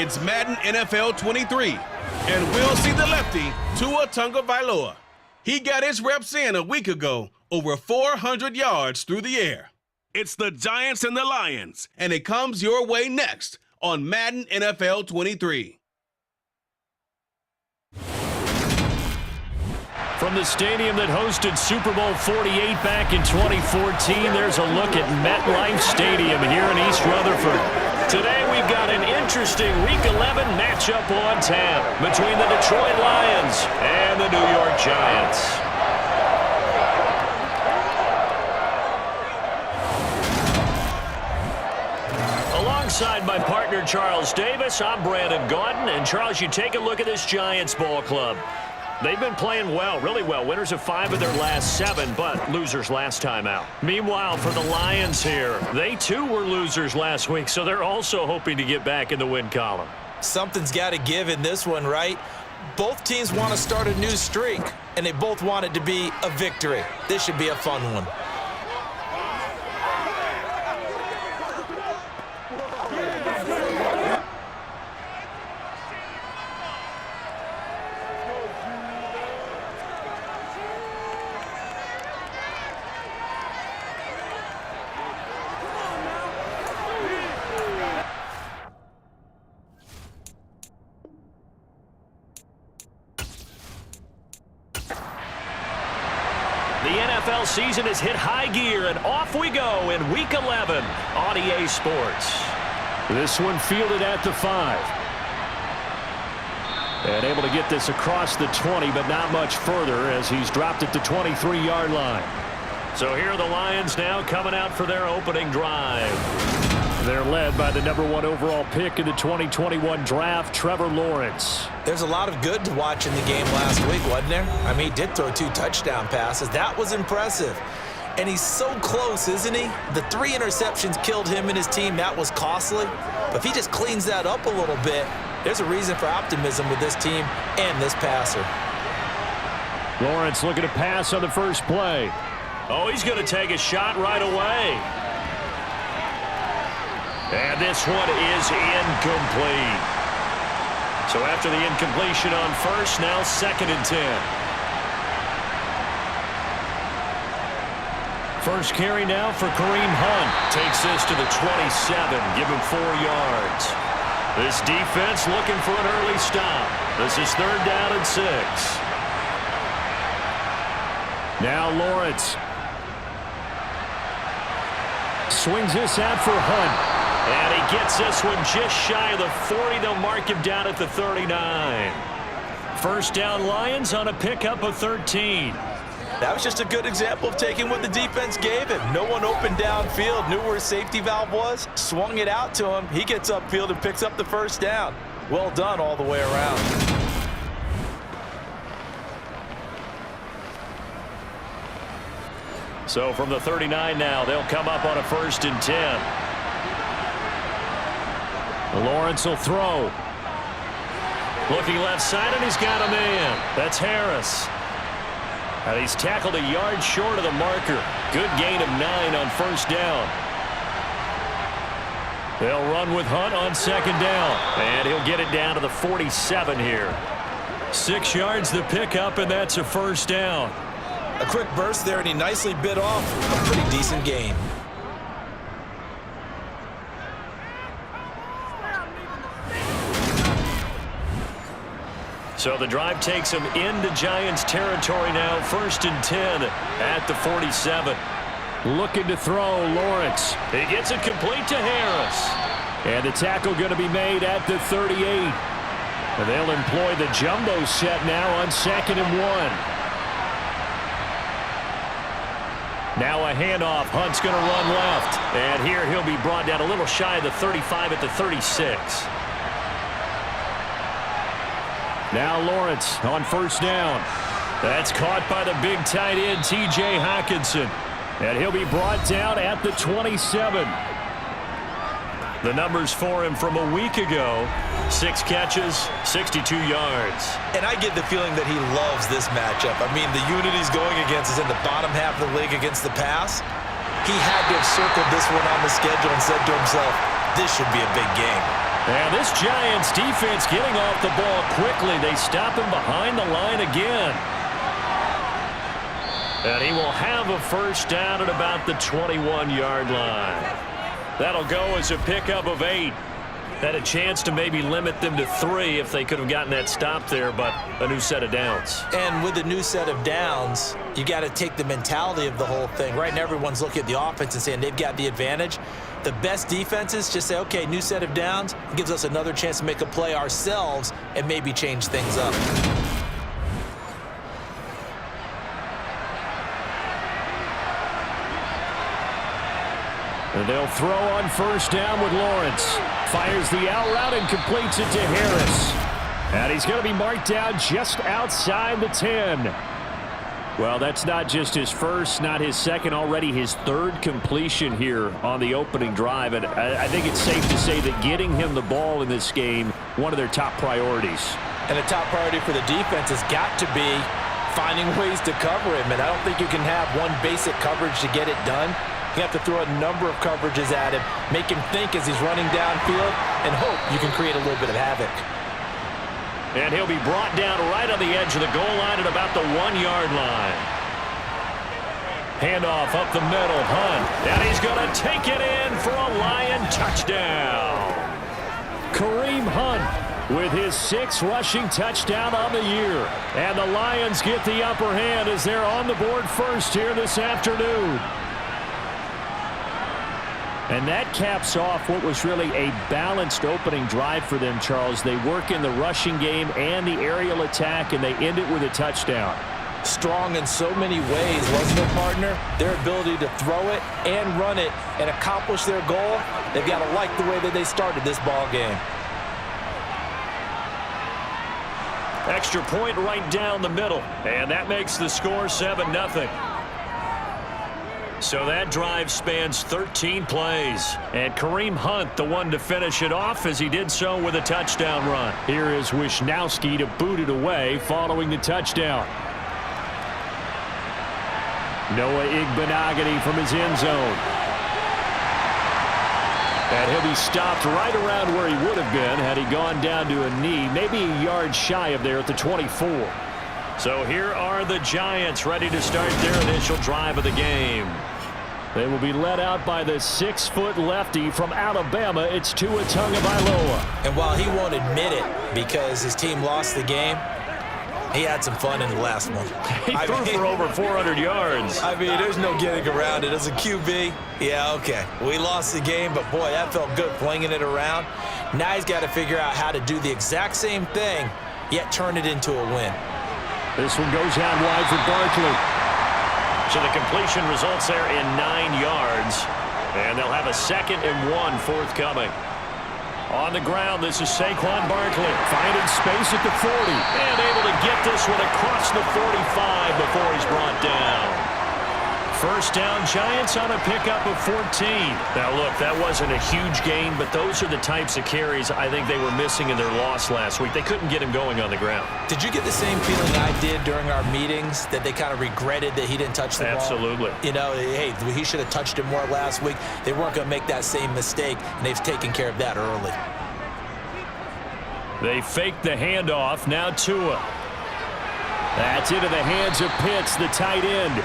It's Madden NFL 23, and we'll see the lefty, Tua Tagovailoa. He got his reps in a week ago, over 400 yards through the air. It's the Giants and the Lions, and it comes your way next on Madden NFL 23. From the stadium that hosted Super Bowl 48 back in 2014, there's a look at MetLife Stadium here in East Rutherford. Today we've got an interesting Week 11 matchup on tap between the Detroit Lions and the New York Giants. Alongside my partner Charles Davis, I'm Brandon Gaudin. And Charles, you take a look at this Giants ball club. They've been playing well, really well. Winners of 5 of their last 7, but losers last time out. Meanwhile, for the Lions here, they too were losers last week, so they're also hoping to get back in the win column. Something's got to give in this one, right? Both teams want to start a new streak, and they both want it to be a victory. This should be a fun one. The NFL season has hit high gear, and off we go in Week 11 on EA Sports. This one fielded at the 5. And able to get this across the 20, but not much further as he's dropped at the 23-yard line. So here are the Lions now coming out for their opening drive. They're led by the #1 overall pick in the 2021 draft, Trevor Lawrence. There's a lot of good to watch in the game last week, wasn't there? I mean, he did throw 2 touchdown passes. That was impressive. And he's so close, isn't he? The 3 interceptions killed him and his team. That was costly. But if he just cleans that up a little bit, there's a reason for optimism with this team and this passer. Lawrence looking to pass on the first play. Oh, he's going to take a shot right away. And this one is incomplete. So after the incompletion on first, now 2nd and 10. First carry now for Kareem Hunt. Takes this to the 27, give him 4 yards. This defense looking for an early stop. This is 3rd down and 6. Now Lawrence. Swings this out for Hunt. And he gets this one just shy of the 40. They'll mark him down at the 39. First down Lions on a pickup of 13. That was just a good example of taking what the defense gave him. No one open downfield, knew where his safety valve was, swung it out to him. He gets upfield and picks up the first down. Well done all the way around. So from the 39 now, they'll come up on a 1st and 10. Lawrence will throw. Looking left side, and he's got a man. That's Harris. And he's tackled a yard short of the marker. Good gain of 9 on first down. They'll run with Hunt on 2nd down. And he'll get it down to the 47 here. 6 yards the pickup, and that's a first down. A quick burst there, and he nicely bit off a pretty decent gain. So the drive takes him into Giants territory now. 1st and 10 at the 47. Looking to throw, Lawrence. He gets it complete to Harris. And the tackle going to be made at the 38. And they'll employ the jumbo set now on 2nd and 1. Now a handoff. Hunt's going to run left. And here he'll be brought down a little shy of the 35 at the 36. Now Lawrence on first down. That's caught by the big tight end, T.J. Hockenson. And he'll be brought down at the 27. The numbers for him from a week ago. 6 catches, 62 yards. And I get the feeling that he loves this matchup. I mean, the unit he's going against is in the bottom half of the league against the pass. He had to have circled this one on the schedule and said to himself, this should be a big game. And this Giants defense getting off the ball quickly. They stop him behind the line again. And he will have a first down at about the 21-yard line. That'll go as a pickup of 8. Had a chance to maybe limit them to 3 if they could have gotten that stop there, but a new set of downs. And with a new set of downs, you got to take the mentality of the whole thing. Right now, everyone's looking at the offense and saying they've got the advantage. The best defenses just say, okay, new set of downs. It gives us another chance to make a play ourselves and maybe change things up. And they'll throw on first down with Lawrence. Fires the out route and completes it to Harris. And he's going to be marked down just outside the 10. Well, that's not just his first, not his second, already his third completion here on the opening drive. And I think it's safe to say that getting him the ball in this game, one of their top priorities. And the top priority for the defense has got to be finding ways to cover him. And I don't think you can have one basic coverage to get it done. You have to throw a number of coverages at him, make him think as he's running downfield, and hope you can create a little bit of havoc. And he'll be brought down right on the edge of the goal line at about the 1-yard line. Handoff up the middle, Hunt. And he's going to take it in for a Lion touchdown. Kareem Hunt with his 6th rushing touchdown on the year. And the Lions get the upper hand as they're on the board first here this afternoon. And that caps off what was really a balanced opening drive for them, Charles. They work in the rushing game and the aerial attack, and they end it with a touchdown. Strong in so many ways, wasn't it, partner? Their ability to throw it and run it and accomplish their goal, they've got to like the way that they started this ball game. Extra point right down the middle, and that makes the score 7-0. So that drive spans 13 plays. And Kareem Hunt, the one to finish it off, as he did so with a touchdown run. Here is Wisnowski to boot it away following the touchdown. Noah Igbenogany from his end zone. And he'll be stopped right around where he would have been had he gone down to a knee, maybe a yard shy of there at the 24. So here are the Giants ready to start their initial drive of the game. They will be led out by the 6-foot lefty from Alabama. It's Tua Tagovailoa. And while he won't admit it because his team lost the game, he had some fun in the last one. He threw for over 400 yards. I mean, there's no getting around it. As a QB, yeah, okay. We lost the game, but boy, that felt good flinging it around. Now he's got to figure out how to do the exact same thing, yet turn it into a win. This one goes out wide for Barkley. So the completion results there in 9 yards. And they'll have a 2nd and 1 forthcoming. On the ground, this is Saquon Barkley. Finding space at the 40. And able to get this one across the 45 before he's brought down. First down, Giants on a pickup of 14. Now, look, that wasn't a huge gain, but those are the types of carries I think they were missing in their loss last week. They couldn't get him going on the ground. Did you get the same feeling I did during our meetings, that they kind of regretted that he didn't touch the ball? Absolutely. You know, hey, he should have touched it more last week. They weren't going to make that same mistake, and they've taken care of that early. They fake the handoff. Now Tua. That's into the hands of Pitts, the tight end.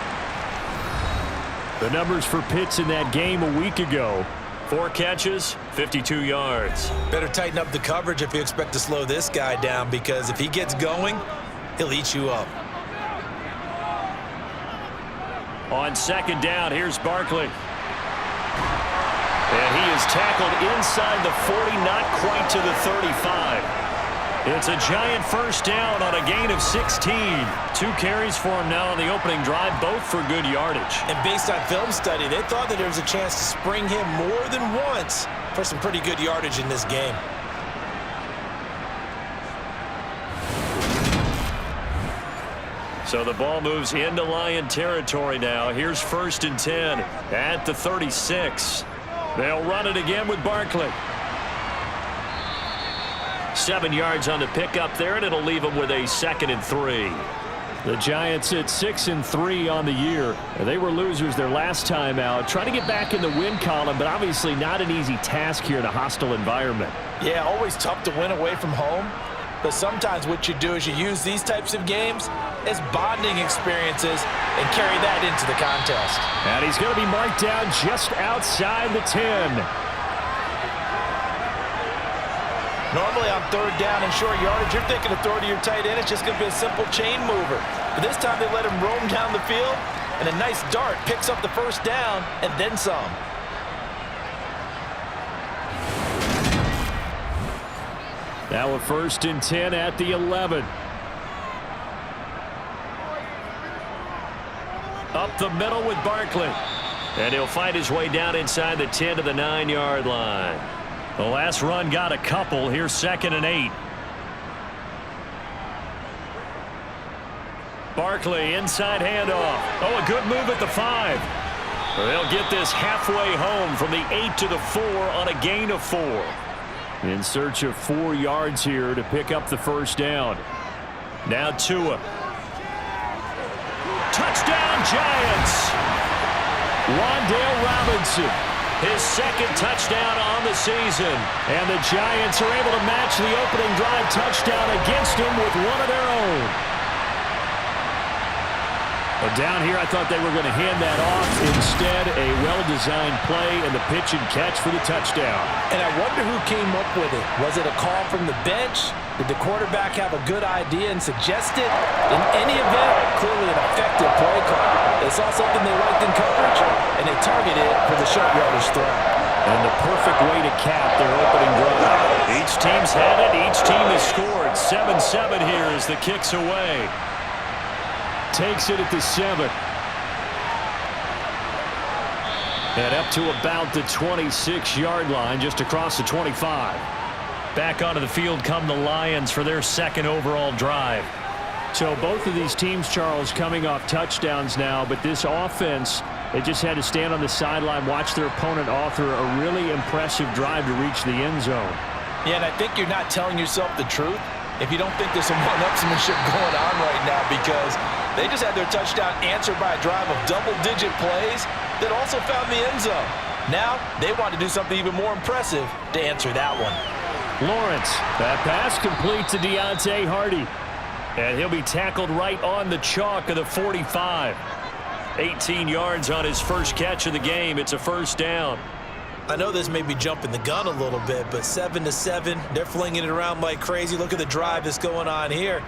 The numbers for Pitts in that game a week ago. 4 catches, 52 yards. Better tighten up the coverage if you expect to slow this guy down, because if he gets going, he'll eat you up. On 2nd down, here's Barkley. And he is tackled inside the 40, not quite to the 35. It's a Giant first down on a gain of 16. 2 carries for him now on the opening drive, both for good yardage. And based on film study, they thought that there was a chance to spring him more than once for some pretty good yardage in this game. So the ball moves into Lion territory now. Here's 1st and 10 at the 36. They'll run it again with Barkley. 7 yards on the pickup there, and it'll leave them with a 2nd and 3. The Giants at 6-3 on the year. They were losers their last time out. Trying to get back in the win column, but obviously not an easy task here in a hostile environment. Yeah, always tough to win away from home. But sometimes what you do is you use these types of games as bonding experiences and carry that into the contest. And he's going to be marked down just outside the 10. Normally on third down and short yardage, you're thinking to throw to your tight end. It's just going to be a simple chain mover. But this time they let him roam down the field, and a nice dart picks up the first down and then some. Now a 1st and 10 at the 11. Up the middle with Barkley. And he'll find his way down inside the 10 to the 9-yard line. The last run got a couple. Here's 2nd and 8. Barkley, inside handoff. Oh, a good move at the 5. They'll get this halfway home from the 8 to the 4 on a gain of 4. In search of 4 yards here to pick up the first down. Now Tua. Touchdown, Giants! Wan'Dale Robinson, his 2nd touchdown on the season. And the Giants are able to match the opening drive touchdown against him with one of their own. But down here, I thought they were going to hand that off. Instead, a well-designed play and the pitch and catch for the touchdown. And I wonder who came up with it. Was it a call from the bench? Did the quarterback have a good idea and suggest it? In any event, clearly an effective play call. They saw something they liked in coverage, and they targeted it for the short yardage throw. And the perfect way to cap their opening drive. Each team's had it. Each team has scored. 7-7 here as the kick's away. Takes it at the 7. And up to about the 26-yard line, just across the 25. Back onto the field come the Lions for their 2nd overall drive. So both of these teams, Charles, coming off touchdowns now, but this offense, they just had to stand on the sideline, watch their opponent author a really impressive drive to reach the end zone. Yeah, and I think you're not telling yourself the truth if you don't think there's some one-upsmanship going on right now, because they just had their touchdown answered by a drive of double-digit plays that also found the end zone. Now, they want to do something even more impressive to answer that one. Lawrence, that pass complete to Deontay Hardy. And he'll be tackled right on the chalk of the 45. 18 yards on his first catch of the game. It's a first down. I know this may be jumping the gun a little bit, but 7-7, they're flinging it around like crazy. Look at the drive that's going on here.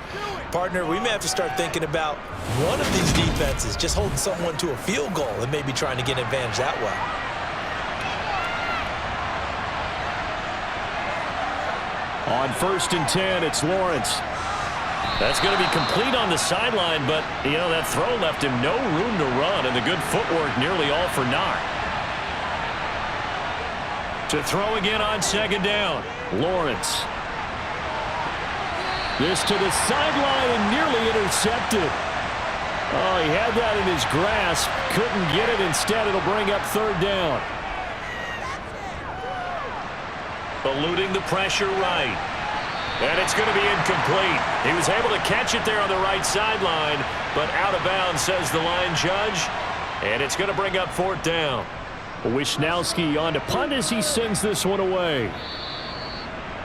Partner, we may have to start thinking about one of these defenses just holding someone to a field goal and maybe trying to get an advantage that way. On 1st and 10, it's Lawrence. That's going to be complete on the sideline, but, you know, that throw left him no room to run, and the good footwork nearly all for naught. To throw again on 2nd down, Lawrence. This to the sideline and nearly intercepted. Oh, he had that in his grasp. Couldn't get it. Instead, it'll bring up 3rd down. Eluding the pressure right. And it's going to be incomplete. He was able to catch it there on the right sideline, but out of bounds, says the line judge. And it's going to bring up 4th down. Wisnowski on to punt as he sends this one away.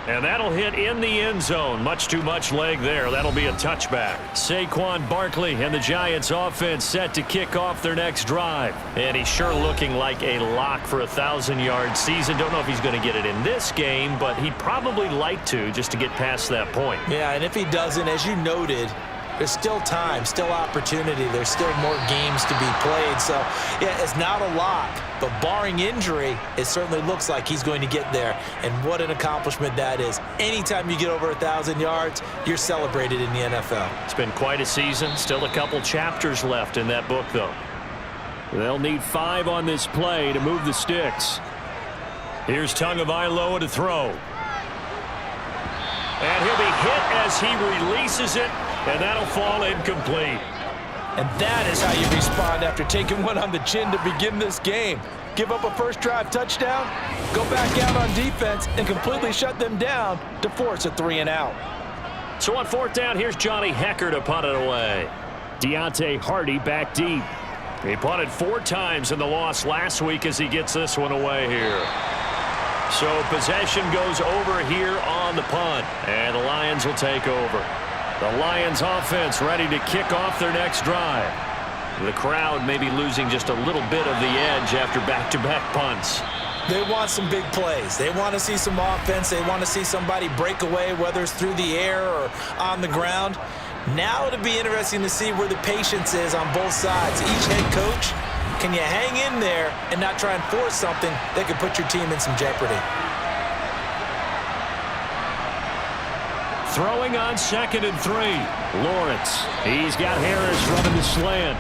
And that'll hit in the end zone. Much too much leg there. That'll be a touchback. Saquon Barkley and the Giants offense set to kick off their next drive. And he's sure looking like a lock for a 1,000-yard season. Don't know if he's going to get it in this game, but he'd probably like to just to get past that point. Yeah, and if he doesn't, as you noted, there's still time, still opportunity. There's still more games to be played. So, yeah, it's not a lock. But barring injury, it certainly looks like he's going to get there. And what an accomplishment that is. Anytime you get over 1,000 yards, you're celebrated in the NFL. It's been quite a season. Still a couple chapters left in that book, though. They'll need 5 on this play to move the sticks. Here's Tagovailoa to throw. And he'll be hit as he releases it. And that'll fall incomplete. And that is how you respond after taking one on the chin to begin this game. Give up a first drive touchdown, go back out on defense, and completely shut them down to force a 3-and-out. So on 4th down, here's Johnny Hekker to punt it away. Deontay Hardy back deep. He punted 4 times in the loss last week as he gets this one away here. So possession goes over here on the punt, and the Lions will take over. The Lions offense ready to kick off their next drive. The crowd may be losing just a little bit of the edge after back-to-back punts. They want some big plays. They want to see some offense. They want to see somebody break away, whether it's through the air or on the ground. Now it'll be interesting to see where the patience is on both sides. Each head coach, can you hang in there and not try and force something that could put your team in some jeopardy? Throwing on 2nd and 3. Lawrence. He's got Harris running the slant.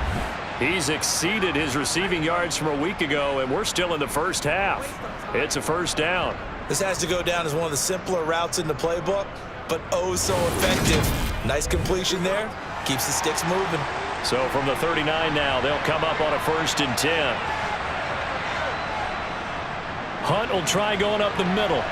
He's exceeded his receiving yards from a week ago, and we're still in the first half. It's a first down. This has to go down as one of the simpler routes in the playbook, but oh so effective. Nice completion there. Keeps the sticks moving. So from the 39 now, they'll come up on a 1st and 10. Hunt will try going up the middle.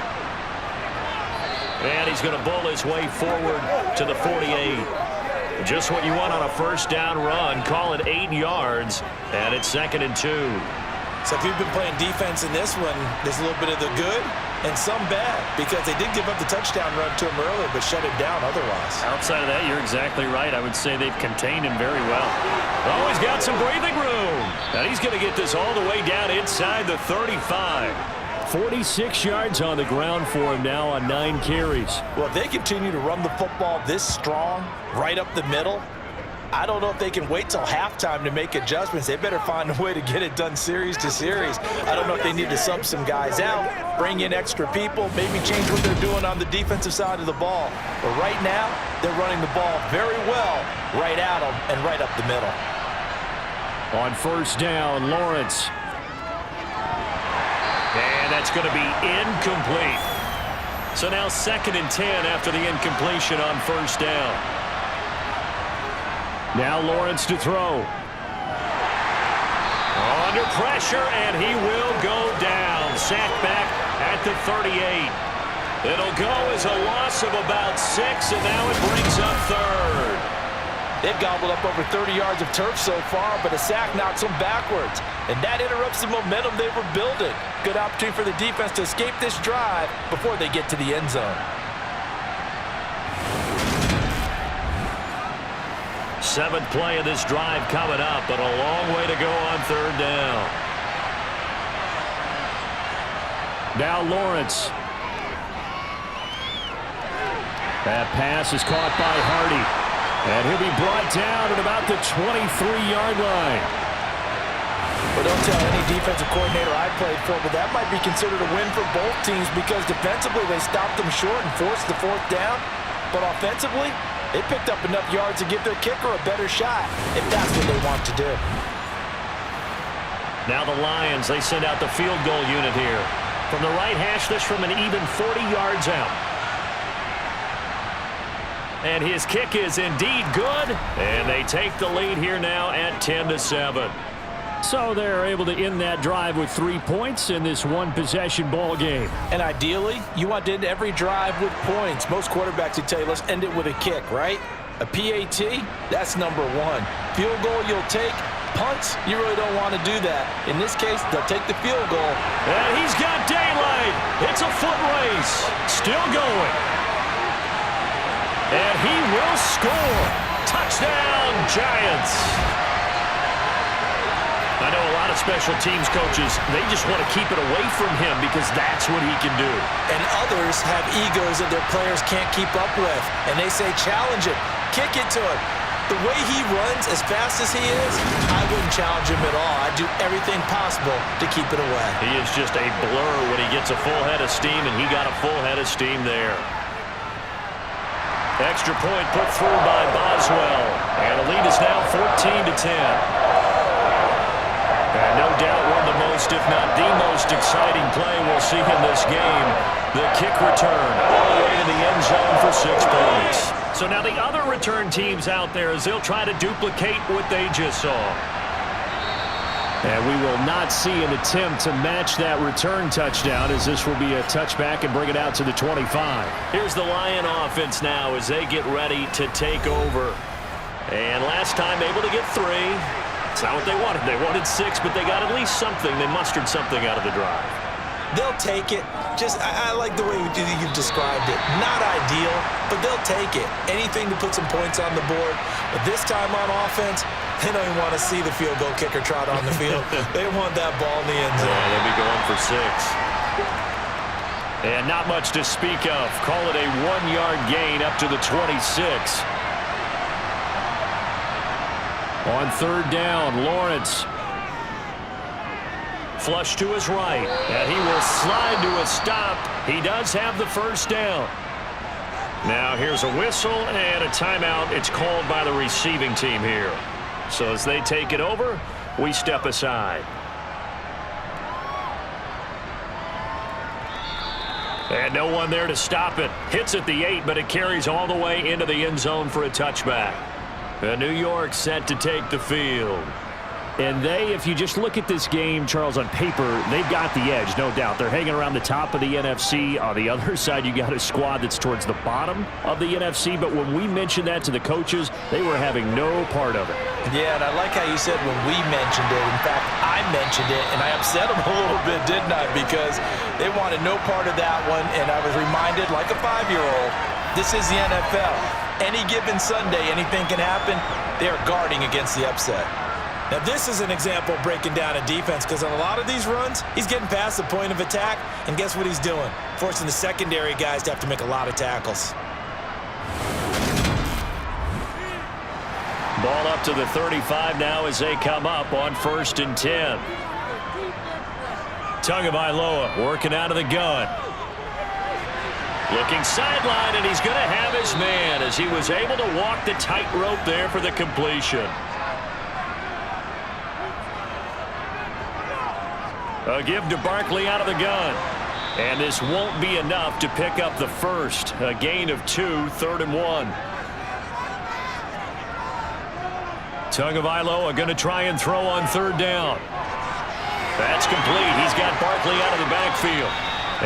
And he's going to bowl his way forward to the 48. Just what you want on a first down run. Call it 8 yards, and it's 2nd and 2. So if you've been playing defense in this one, there's a little bit of the good and some bad, because they did give up the touchdown run to him earlier, but shut him down otherwise. Outside of that, you're exactly right. I would say they've contained him very well. Oh, he's got some breathing room. And he's going to get this all the way down inside the 35. 46 yards on the ground for him now on 9 carries. Well, if they continue to run the football this strong, right up the middle, I don't know if they can wait till halftime to make adjustments. They better find a way to get it done series to series. I don't know if they need to sub some guys out, bring in extra people, maybe change what they're doing on the defensive side of the ball. But right now, they're running the ball very well right at them and right up the middle. On first down, Lawrence. And that's going to be incomplete. So now 2nd and 10 after the incompletion on first down. Now Lawrence to throw. Under pressure, and he will go down. Sacked back at the 38. It'll go as a loss of about 6, and now it brings up 3rd. They've gobbled up over 30 yards of turf so far, but a sack knocks them backwards. And that interrupts the momentum they were building. Good opportunity for the defense to escape this drive before they get to the end zone. 7th play of this drive coming up, but a long way to go on 3rd down. Now Lawrence. That pass is caught by Hardy. And he'll be brought down at about the 23-yard line. Well, don't tell any defensive coordinator I played for, but that might be considered a win for both teams because defensively they stopped them short and forced the 4th down. But offensively, they picked up enough yards to give their kicker a better shot if that's what they want to do. Now the Lions, they send out the field goal unit here. From the right hash, this from an even 40 yards out. And his kick is indeed good. And they take the lead here now at 10-7. So they're able to end that drive with 3 points in this one-possession ball game. And ideally, you want to end every drive with points. Most quarterbacks would tell you, let's end it with a kick, right? A PAT, that's number 1. Field goal you'll take. Punts, you really don't want to do that. In this case, they'll take the field goal. And he's got daylight. It's a foot race. Still going. And he will score. Touchdown, Giants. I know a lot of special teams coaches, they just want to keep it away from him because that's what he can do. And others have egos that their players can't keep up with. And they say, challenge it. Kick it to him. The way he runs, as fast as he is, I wouldn't challenge him at all. I'd do everything possible to keep it away. He is just a blur when he gets a full head of steam, and he got a full head of steam there. Extra point put through by Boswell. And the lead is now 14-10. And no doubt one of the most, if not the most exciting play we'll see in this game. The kick return all the way to the end zone for 6 points. So now the other return teams out there as they'll try to duplicate what they just saw. And we will not see an attempt to match that return touchdown as this will be a touchback and bring it out to the 25. Here's the Lion offense now as they get ready to take over. And last this time able to get 3. It's not what they wanted. They wanted 6, but they got at least something. They mustered something out of the drive. They'll take it. I like the way you've described it. Not ideal, but they'll take it. Anything to put some points on the board. But this time on offense, they don't even want to see the field goal kicker trot on the field. They want that ball in the end zone. Yeah, they'll be going for 6. And not much to speak of. Call it a 1-yard gain up to the 26. On 3rd down, Lawrence. Flush to his right, and he will slide to a stop. He does have the 1st down. Now here's a whistle and a timeout. It's called by the receiving team here. So as they take it over, we step aside. And no one there to stop it. Hits at the 8, but it carries all the way into the end zone for a touchback. And New York set to take the field. And if you just look at this game, Charles, on paper, they've got the edge, no doubt. They're hanging around the top of the NFC. On the other side, you got a squad that's towards the bottom of the NFC. But when we mentioned that to the coaches, they were having no part of it. Yeah, and I like how you said when we mentioned it. In fact, I mentioned it, and I upset them a little bit, didn't I? Because they wanted no part of that one, and I was reminded, like a 5-year-old, this is the NFL. Any given Sunday, anything can happen. They are guarding against the upset. Now, this is an example of breaking down a defense because on a lot of these runs, he's getting past the point of attack, and guess what he's doing? Forcing the secondary guys to have to make a lot of tackles. Ball up to the 35 now as they come up on 1st and 10. Tagovailoa working out of the gun. Looking sideline, and he's going to have his man as he was able to walk the tightrope there for the completion. A give to Barkley out of the gun. And this won't be enough to pick up the 1st. A gain of 2, 3rd and 1. Tagovailoa going to try and throw on 3rd down. That's complete. He's got Barkley out of the backfield.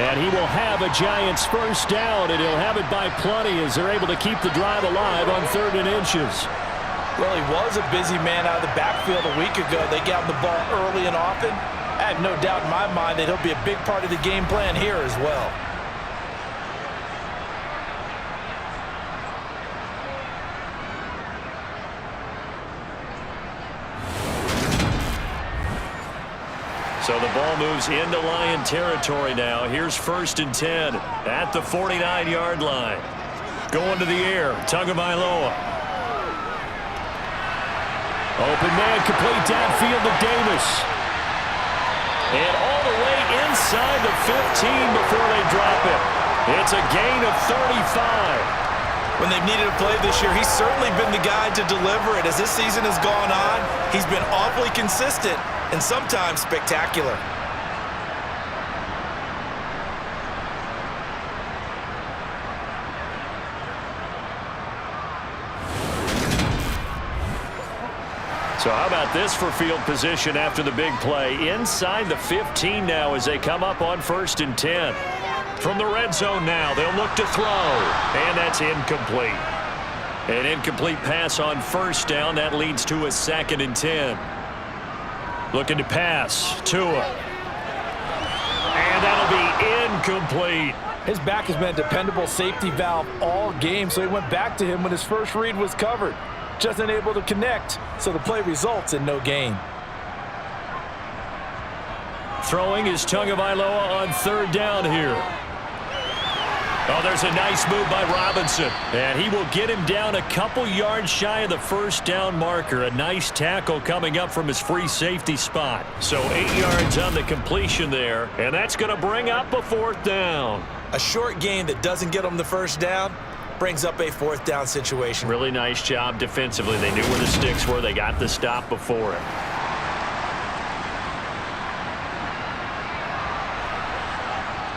And he will have a Giants 1st down, and he'll have it by plenty as they're able to keep the drive alive on 3rd and inches. Well, he was a busy man out of the backfield a week ago. They got him the ball early and often. I have no doubt in my mind that he'll be a big part of the game plan here as well. So the ball moves into Lion territory now. Here's 1st and 10 at the 49-yard line. Going to the air, Tagovailoa. Open man, complete downfield to Davis. And all the way inside the 15 before they drop it. It's a gain of 35. When they've needed a play this year, he's certainly been the guy to deliver it. As this season has gone on, he's been awfully consistent and sometimes spectacular. So how about this for field position after the big play? Inside the 15 now as they come up on 1st and 10. From the red zone now, they'll look to throw. And that's incomplete. An incomplete pass on 1st down. That leads to a 2nd and 10. Looking to pass. Tua. And that'll be incomplete. His back has been a dependable safety valve all game, so he went back to him when his first read was covered. Just unable to connect, so the play results in no gain. Throwing is Tagovailoa on 3rd down here. Oh, there's a nice move by Robinson. And he will get him down a couple yards shy of the 1st down marker. A nice tackle coming up from his free safety spot. So 8 yards on the completion there. And that's going to bring up a 4th down. A short gain that doesn't get him the 1st down brings up a 4th down situation. Really nice job defensively. They knew where the sticks were. They got the stop before it.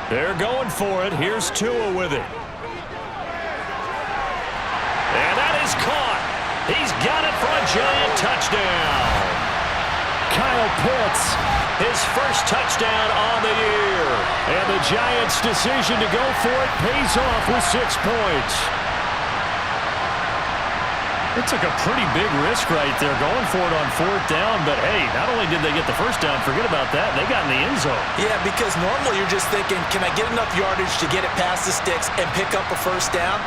They're going for it. Here's Tua with it. And that is caught. He's got it for a Giant touchdown. Kyle Pitts, his 1st touchdown on the year. And the Giants' decision to go for it pays off with 6 points. It took a pretty big risk right there going for it on 4th down, but hey, not only did they get the first down, forget about that, they got in the end zone. Yeah, because normally you're just thinking, can I get enough yardage to get it past the sticks and pick up a first down?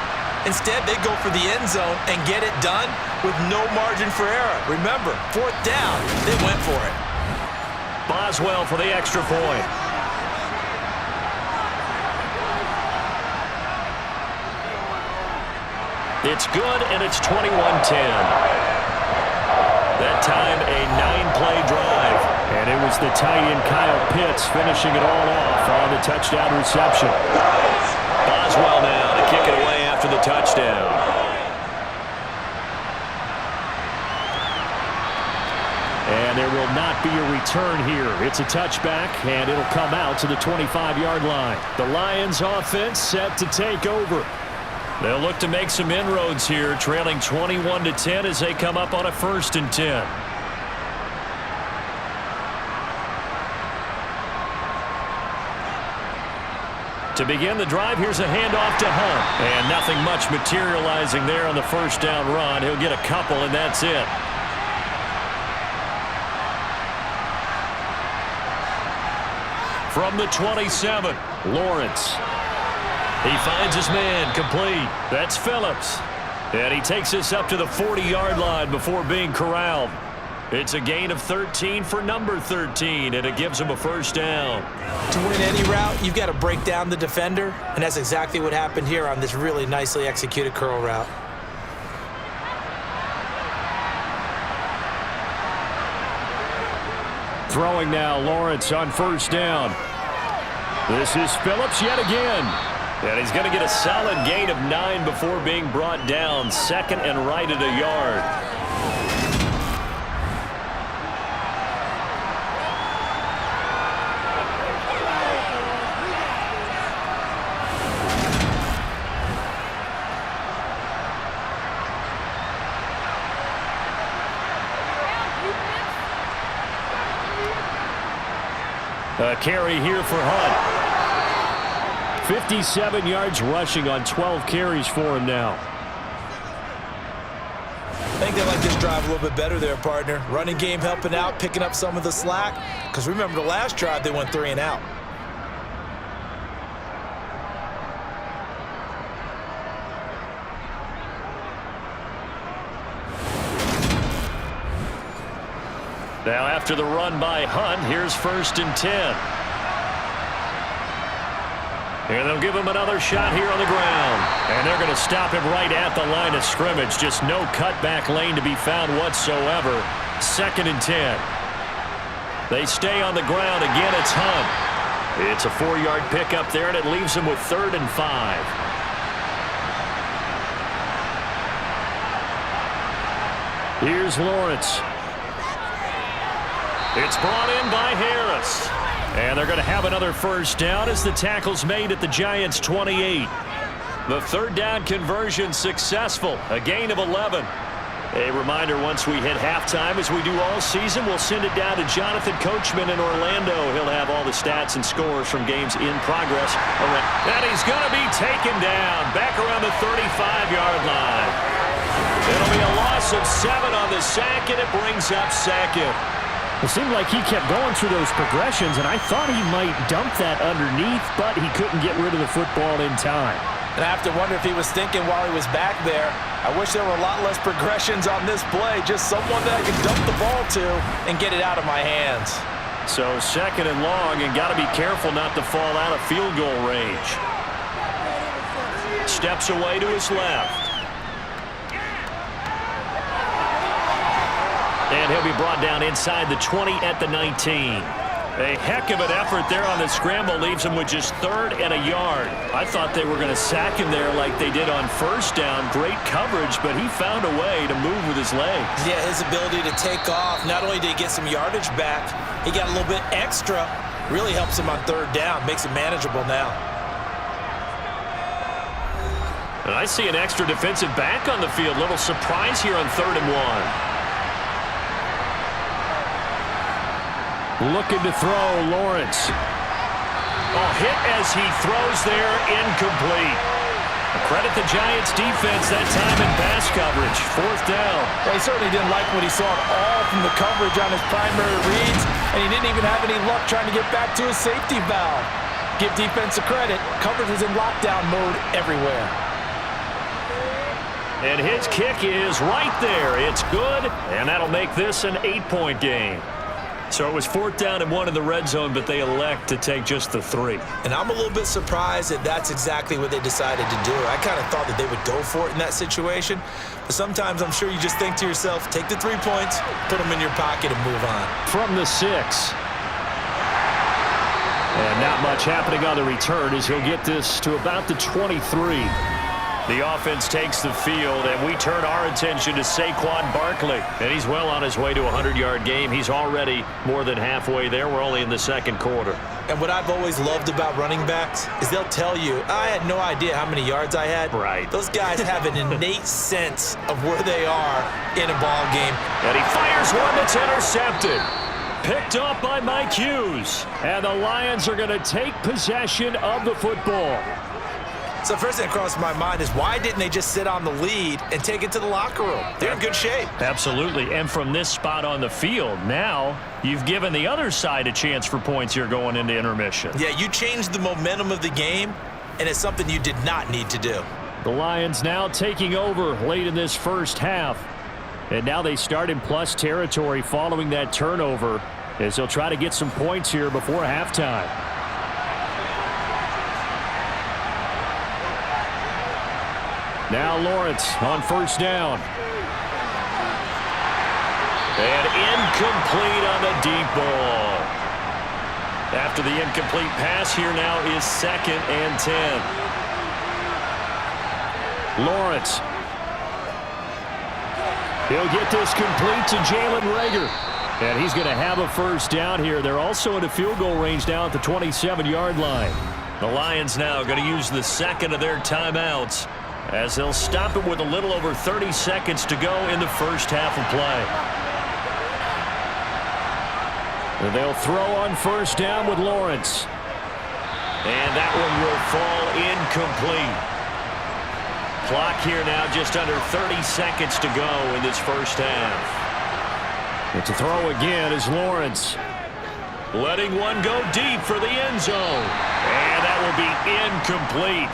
Instead, they go for the end zone and get it done with no margin for error. Remember, 4th down, they went for it. Boswell for the extra point. It's good, and it's 21-10. That time, a 9-play drive. And it was the tight end Kyle Pitts finishing it all off on the touchdown reception. Boswell now to kick it away after the touchdown. And there will not be a return here. It's a touchback, and it'll come out to the 25-yard line. The Lions offense set to take over. They'll look to make some inroads here, trailing 21-10 as they come up on a 1st and 10. To begin the drive, here's a handoff to Hunt. And nothing much materializing there on the first down run. He'll get a couple, and that's it. From the 27, Lawrence. He finds his man complete. That's Phillips. And he takes us up to the 40-yard line before being corralled. It's a gain of 13 for number 13, and it gives him a first down. To win any route, you've got to break down the defender, and that's exactly what happened here on this really nicely executed curl route. Throwing now, Lawrence on first down. This is Phillips yet again. And he's going to get a solid gain of 9 before being brought down. 2nd and right at a yard. A carry here for Hunt. 57 yards rushing on 12 carries for him now. I think they like this drive a little bit better there, partner. Running game helping out, picking up some of the slack. Because remember the last drive, they went 3 and out. Now after the run by Hunt, here's 1st and 10. And they'll give him another shot here on the ground. And they're going to stop him right at the line of scrimmage. Just no cutback lane to be found whatsoever. 2nd and 10. They stay on the ground. Again, it's Hunt. It's a 4-yard pickup there, and it leaves him with 3rd and 5. Here's Lawrence. It's brought in by Harris. And they're going to have another first down as the tackle's made at the Giants' 28. The 3rd down conversion successful. A gain of 11. A reminder, once we hit halftime, as we do all season, we'll send it down to Jonathan Coachman in Orlando. He'll have all the stats and scores from games in progress. And he's going to be taken down back around the 35-yard line. It'll be a loss of 7 on the sack, and it brings up 2nd. It seemed like he kept going through those progressions, and I thought he might dump that underneath, but he couldn't get rid of the football in time. And I have to wonder if he was thinking while he was back there, I wish there were a lot less progressions on this play, just someone that I could dump the ball to and get it out of my hands. So 2nd and long, and got to be careful not to fall out of field goal range. Steps away to his left. And he'll be brought down inside the 20 at the 19. A heck of an effort there on the scramble leaves him with just 3rd and a yard. I thought they were going to sack him there like they did on first down. Great coverage, but he found a way to move with his legs. Yeah, his ability to take off, not only did he get some yardage back, he got a little bit extra. Really helps him on 3rd down, makes it manageable now. And I see an extra defensive back on the field. Little surprise here on 3rd and 1. Looking to throw, Lawrence. Oh, hit as he throws there, incomplete. Credit the Giants defense that time in pass coverage. 4th down. Well, he certainly didn't like what he saw at all from the coverage on his primary reads, and he didn't even have any luck trying to get back to his safety valve. Give defense a credit. Coverage was in lockdown mode everywhere. And his kick is right there. It's good, and that'll make this an 8-point game. So it was 4th down and 1 in the red zone, but they elect to take just the 3. And I'm a little bit surprised that that's exactly what they decided to do. I kind of thought that they would go for it in that situation. But sometimes I'm sure you just think to yourself, take the 3 points, put them in your pocket, and move on. From the 6. And not much happening on the return as he'll get this to about the 23. The offense takes the field, and we turn our attention to Saquon Barkley. And he's well on his way to a 100-yard game. He's already more than halfway there. We're only in the 2nd quarter. And what I've always loved about running backs is they'll tell you, I had no idea how many yards I had. Right. Those guys have an innate sense of where they are in a ball game. And he fires one that's intercepted. Picked off by Mike Hughes. And the Lions are going to take possession of the football. So first thing that crossed my mind is why didn't they just sit on the lead and take it to the locker room? They're in good shape. Absolutely. And from this spot on the field, now you've given the other side a chance for points here going into intermission. Yeah, you changed the momentum of the game, and it's something you did not need to do. The Lions now taking over late in this first half. And now they start in plus territory following that turnover as they'll try to get some points here before halftime. Now Lawrence on 1st down. And incomplete on the deep ball. After the incomplete pass, here now is 2nd and 10. Lawrence. He'll get this complete to Jalen Reagor. And he's going to have a 1st down here. They're also in a field goal range now at the 27-yard line. The Lions now going to use the 2nd of their timeouts, as they'll stop it with a little over 30 seconds to go in the first half of play. And they'll throw on 1st down with Lawrence. And that one will fall incomplete. Clock here now just under 30 seconds to go in this first half. But to throw again is Lawrence. Letting one go deep for the end zone. And that will be incomplete.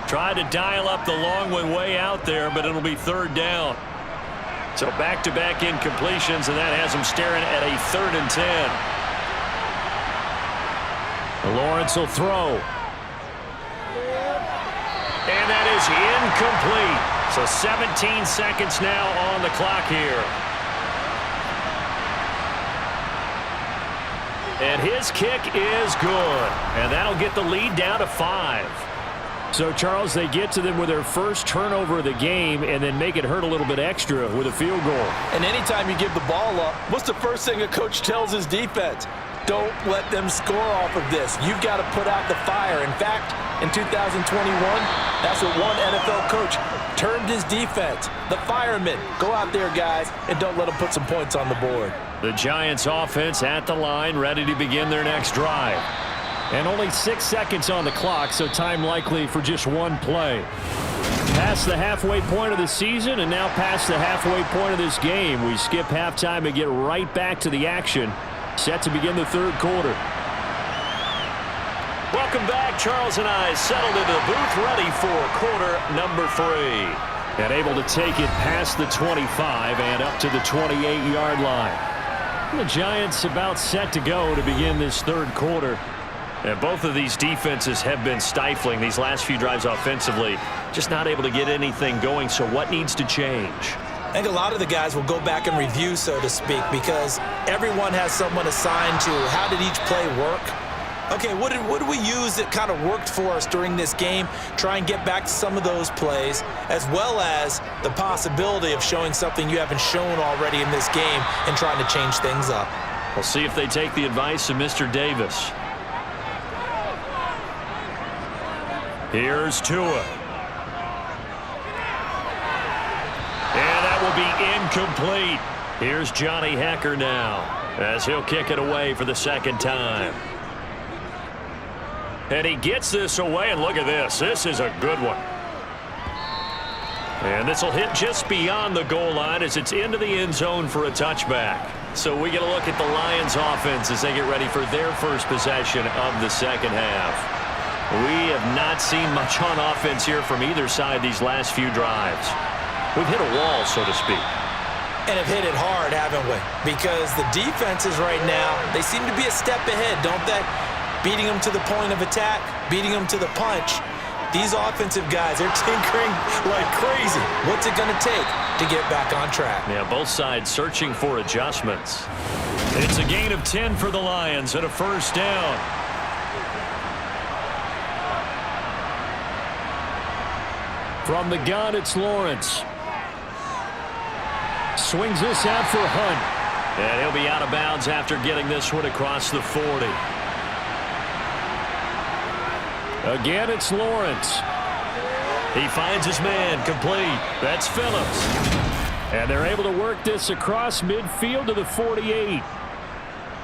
Tried to dial up the long one way out there, but it'll be 3rd down. So back-to-back incompletions, and that has them staring at a 3rd and 10. Lawrence will throw. And that is incomplete. So 17 seconds now on the clock here. And his kick is good. And that'll get the lead down to 5. So, Charles, they get to them with their first turnover of the game and then make it hurt a little bit extra with a field goal. And anytime you give the ball up, what's the first thing a coach tells his defense? Don't let them score off of this. You've got to put out the fire. In fact, in 2021, that's what one NFL coach termed his defense. The firemen. Go out there, guys, and don't let them put some points on the board. The Giants offense at the line, ready to begin their next drive. And only 6 seconds on the clock, so time likely for just one play. Past the halfway point of the season and now past the halfway point of this game. We skip halftime and get right back to the action. Set to begin the 3rd quarter. Welcome back. Charles and I settled into the booth, ready for quarter number 3. And able to take it past the 25 and up to the 28-yard line. The Giants about set to go to begin this 3rd quarter. And both of these defenses have been stifling these last few drives offensively. Just not able to get anything going, so what needs to change? I think a lot of the guys will go back and review, so to speak, because everyone has someone assigned to how did each play work. Okay, what did we use that kind of worked for us during this game? Try and get back to some of those plays, as well as the possibility of showing something you haven't shown already in this game and trying to change things up. We'll see if they take the advice of Mr. Davis. Here's Tua. And that will be incomplete. Here's Johnny Hekker now, as he'll kick it away for the 2nd time. And he gets this away, and look at this. This is a good one. And this will hit just beyond the goal line as it's into the end zone for a touchback. So we get a look at the Lions offense as they get ready for their first possession of the second half. We have not seen much on offense here from either side these last few drives. We've hit a wall, so to speak. And have hit it hard, haven't we? Because the defenses right now, they seem to be a step ahead, don't they? Beating them to the point of attack, beating them to the punch. These offensive guys, they're tinkering like crazy. What's it going to take to get back on track? Yeah, both sides searching for adjustments. It's a gain of 10 for the Lions and a first down. From the gun, it's Lawrence. Swings this out for Hunt. And he'll be out of bounds after getting this one across the 40. Again, it's Lawrence. He finds his man complete. That's Phillips. And they're able to work this across midfield to the 48.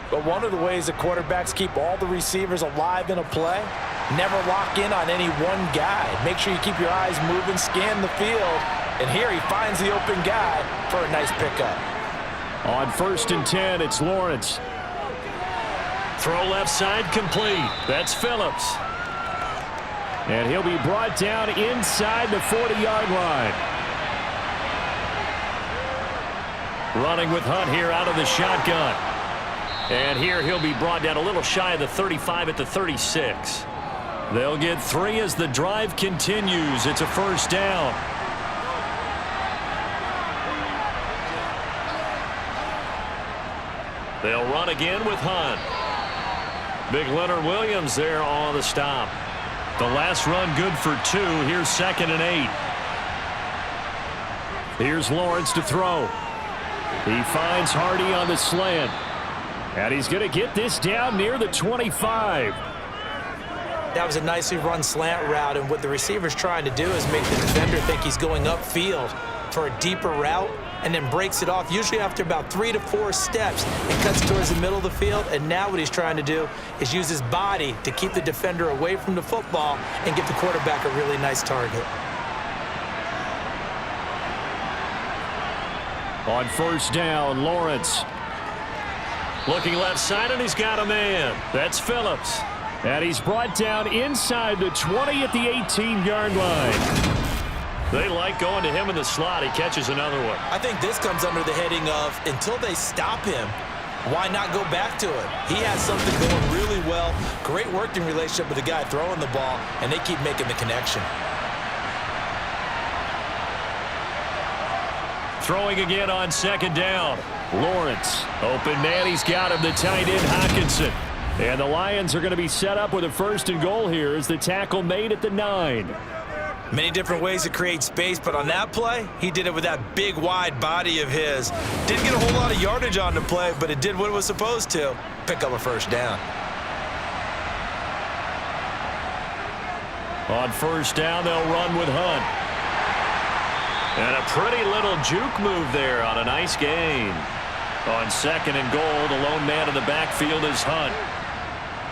But one of the ways the quarterbacks keep all the receivers alive in a play, never lock in on any one guy. Make sure you keep your eyes moving, scan the field. And here he finds the open guy for a nice pickup. On 1st and 10, it's Lawrence. Throw left side complete. That's Phillips. And he'll be brought down inside the 40-yard line. Running with Hunt here out of the shotgun. And here he'll be brought down a little shy of the 35 at the 36. They'll get 3 as the drive continues. It's a first down. They'll run again with Hunt. Big Leonard Williams there on the stop. The last run good for 2. Here's 2nd and 8. Here's Lawrence to throw. He finds Hardy on the slant. And he's going to get this down near the 25. That was a nicely run slant route, and what the receiver's trying to do is make the defender think he's going upfield for a deeper route, and then breaks it off, usually after about 3 to 4 steps, and cuts towards the middle of the field. And now what he's trying to do is use his body to keep the defender away from the football and give the quarterback a really nice target. On 1st down, Lawrence. Looking left side, and he's got a man. That's Phillips. And he's brought down inside the 20 at the 18-yard line. They like going to him in the slot. He catches another one. I think this comes under the heading of, until they stop him, why not go back to it? He has something going really well. Great working relationship with the guy throwing the ball, and they keep making the connection. Throwing again on 2nd down. Lawrence. Open man. He's got him. The tight end, Hockenson. And the Lions are going to be set up with a 1st and goal here as the tackle made at the 9. Many different ways to create space, but on that play, he did it with that big, wide body of his. Didn't get a whole lot of yardage on the play, but it did what it was supposed to. Pick up a 1st down. On 1st down, they'll run with Hunt. And a pretty little juke move there on a nice gain. On 2nd and goal, the lone man in the backfield is Hunt.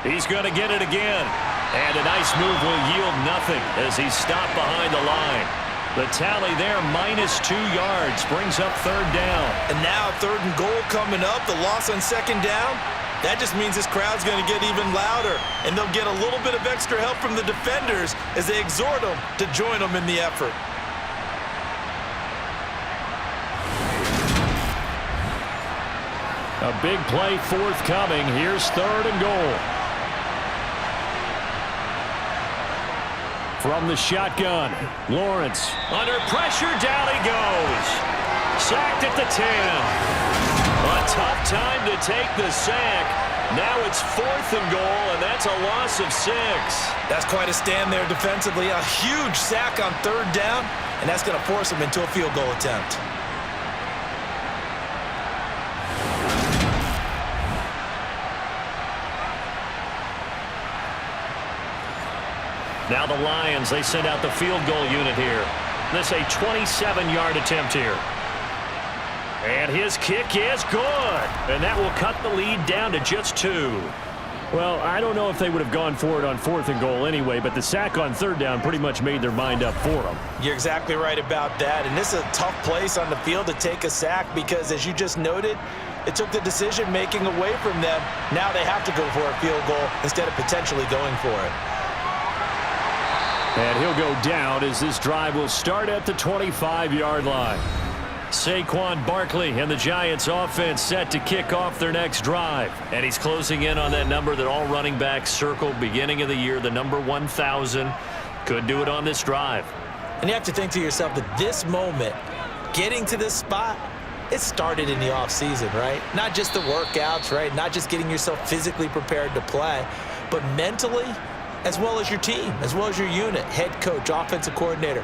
He's going to get it again. And a nice move will yield nothing as he's stopped behind the line. The tally there, -2 yards, brings up 3rd down. And now 3rd and goal coming up. The loss on 2nd down. That just means this crowd's going to get even louder. And they'll get a little bit of extra help from the defenders as they exhort them to join them in the effort. A big play forthcoming. Here's 3rd and goal. From the shotgun, Lawrence. Under pressure, down he goes. Sacked at the 10. A tough time to take the sack. Now it's 4th and goal, and that's a loss of 6. That's quite a stand there defensively. A huge sack on 3rd down, and that's going to force him into a field goal attempt. Now the Lions, they send out the field goal unit here. This a 27-yard attempt here. And his kick is good. And that will cut the lead down to just 2. Well, I don't know if they would have gone for it on 4th and goal anyway, but the sack on 3rd down pretty much made their mind up for them. You're exactly right about that, and this is a tough place on the field to take a sack because, as you just noted, it took the decision-making away from them. Now they have to go for a field goal instead of potentially going for it. And he'll go down as this drive will start at the 25-yard line. Saquon Barkley and the Giants offense set to kick off their next drive. And he's closing in on that number that all running backs circled beginning of the year, the number 1,000. Could do it on this drive. And you have to think to yourself that this moment, getting to this spot, it started in the offseason, right? Not just the workouts, right? Not just getting yourself physically prepared to play, but mentally, as well as your team, as well as your unit, head coach, offensive coordinator.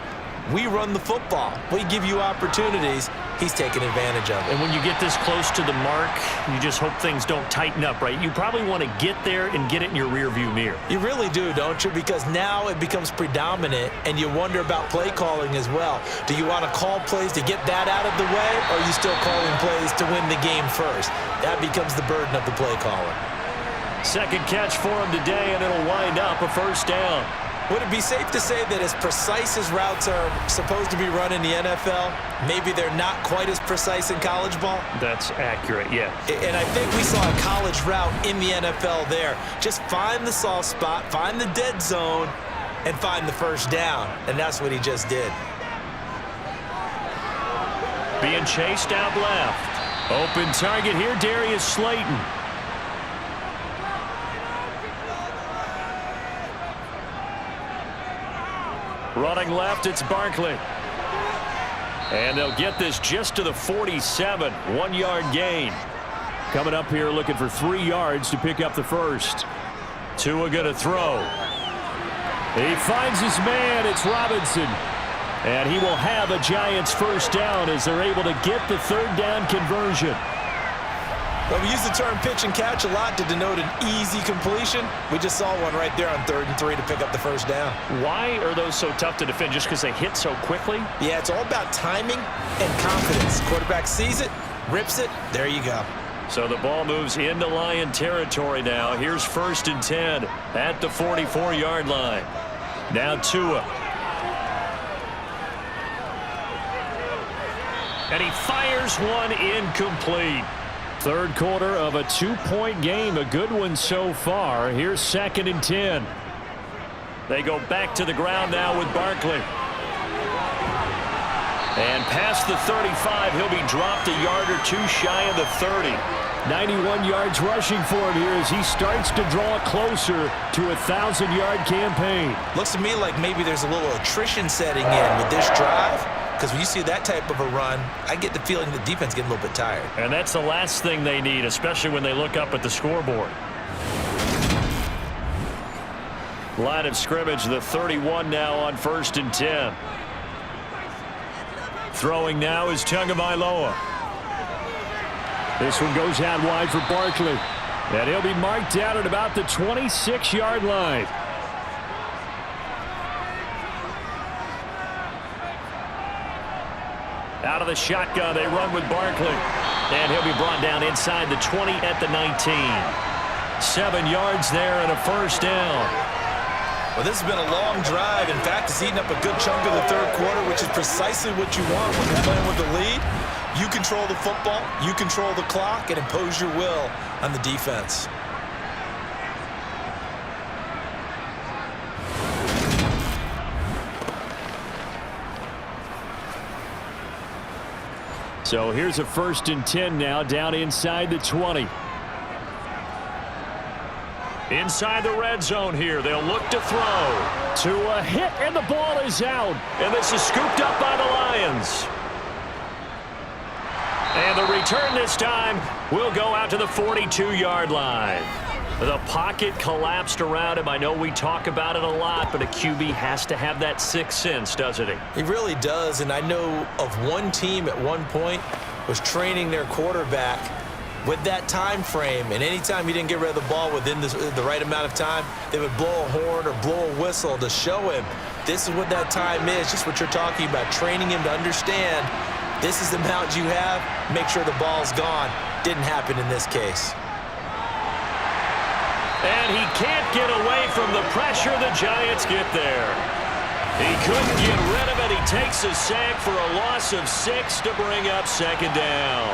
We run the football. We give you opportunities. He's taking advantage of it. And when you get this close to the mark, you just hope things don't tighten up, right? You probably want to get there and get it in your rearview mirror. You really do, don't you? Because now it becomes predominant, and you wonder about play calling as well. Do you want to call plays to get that out of the way, or are you still calling plays to win the game first? That becomes the burden of the play caller. Second catch for him today, and it'll wind up a first down. Would it be safe to say that as precise as routes are supposed to be run in the NFL, maybe they're not quite as precise in college ball? That's accurate, yeah. And I think we saw a college route in the NFL there. Just find the soft spot, find the dead zone, and find the first down. And that's what he just did. Being chased out left. Open target here, Darius Slayton. Running left, it's Barkley. And they'll get this just to the 47, 1-yard gain. Coming up here looking for 3 yards to pick up the first. Tua gonna throw. He finds his man, it's Robinson. And he will have a Giants first down as they're able to get the 3rd down conversion. Well, we use the term pitch and catch a lot to denote an easy completion. We just saw one right there on 3rd and 3 to pick up the first down. Why are those so tough to defend? Just because they hit so quickly? Yeah, it's all about timing and confidence. Quarterback sees it, rips it, there you go. So the ball moves into Lion territory now. Here's 1st and 10 at the 44-yard line. Now Tua. And he fires one incomplete. 3rd quarter of a 2-point game, a good one so far. Here's 2nd and 10. They go back to the ground now with Barkley. And past the 35, he'll be dropped a yard or two shy of the 30. 91 yards rushing for him here as he starts to draw closer to a 1,000-yard campaign. Looks to me like maybe there's a little attrition setting in with this drive. Because when you see that type of a run, I get the feeling the defense getting a little bit tired. And that's the last thing they need, especially when they look up at the scoreboard. Line of scrimmage, the 31 now on 1st and 10. Throwing now is Tagovailoa. This one goes out wide for Barkley. And he'll be marked down at about the 26-yard line. Out of the shotgun, they run with Barkley. And he'll be brought down inside the 20 at the 19. 7 yards there and a first down. Well, this has been a long drive. In fact, it's eating up a good chunk of the 3rd quarter, which is precisely what you want when you're playing with the lead. You control the football, you control the clock, and impose your will on the defense. So here's a 1st and 10 now down inside the 20. Inside the red zone here. They'll look to throw. To a hit, and the ball is out. And this is scooped up by the Lions. And the return this time will go out to the 42-yard line. The pocket collapsed around him. I know we talk about it a lot, but a QB has to have that 6th sense, doesn't he? He really does, and I know of one team at one point was training their quarterback with that time frame, and anytime he didn't get rid of the ball within the right amount of time, they would blow a horn or blow a whistle to show him this is what that time is, just what you're talking about, training him to understand this is the amount you have, make sure the ball's gone. Didn't happen in this case. And he can't get away from the pressure. The Giants get there. He couldn't get rid of it. He takes a sack for a loss of 6 to bring up second down.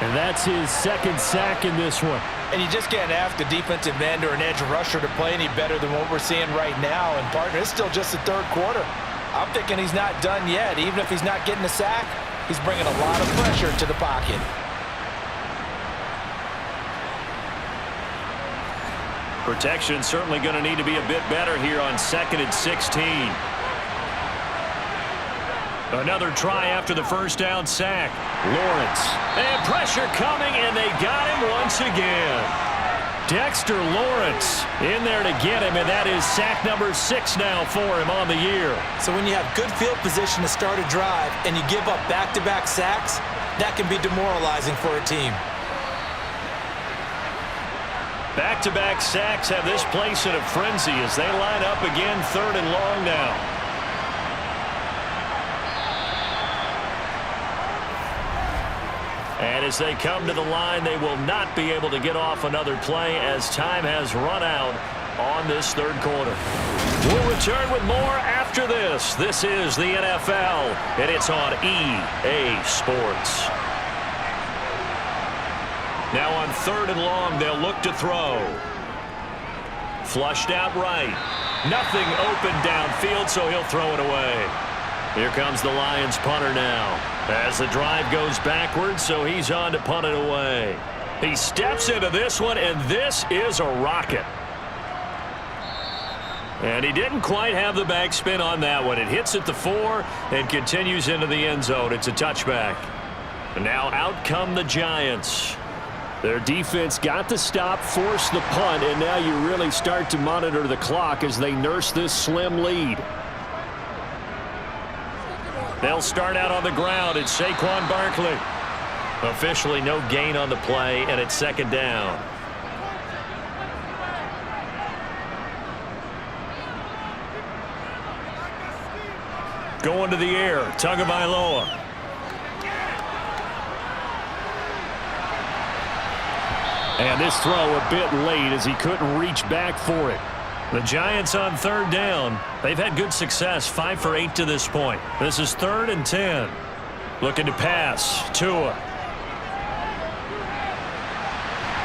And that's his second sack in this one. And you just can't ask a defensive end or an edge rusher to play any better than what we're seeing right now. And, partner, it's still just the third quarter. I'm thinking he's not done yet. Even if he's not getting a sack, he's bringing a lot of pressure to the pocket. Protection certainly going to need to be a bit better here on 2nd and 16. Another try after the first down sack. Lawrence. And pressure coming, and they got him once again. Dexter Lawrence in there to get him, and that is sack number 6 now for him on the year. So when you have good field position to start a drive and you give up back-to-back sacks, that can be demoralizing for a team. Back-to-back sacks have this place in a frenzy as they line up again 3rd and long now. And as they come to the line, they will not be able to get off another play as time has run out on this 3rd quarter. We'll return with more after this. This is the NFL, and it's on EA Sports. Now on 3rd and long, they'll look to throw. Flushed out right. Nothing open downfield, so he'll throw it away. Here comes the Lions punter now. As the drive goes backwards, so he's on to punt it away. He steps into this one, and this is a rocket. And he didn't quite have the backspin on that one. It hits at the 4 and continues into the end zone. It's a touchback. And now out come the Giants. Their defense got the stop, forced the punt, and now you really start to monitor the clock as they nurse this slim lead. They'll start out on the ground. It's Saquon Barkley. Officially no gain on the play, and it's 2nd down. Going to the air, Tagovailoa. And this throw a bit late as he couldn't reach back for it. The Giants on 3rd down. They've had good success, 5 for 8 to this point. This is 3rd and 10. Looking to pass. Tua.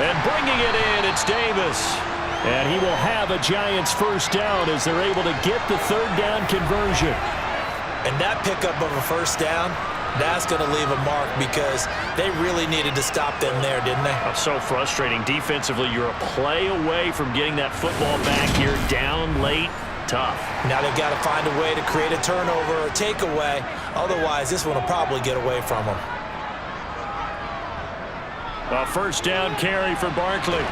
And bringing it in, it's Davis. And he will have a Giants first down as they're able to get the 3rd down conversion. And that pickup of a first down, that's going to leave a mark because they really needed to stop them there, didn't they? That's so frustrating. Defensively, you're a play away from getting that football back here down late. Tough. Now they've got to find a way to create a turnover or takeaway. Otherwise, this one will probably get away from them. A first down carry for Barkley.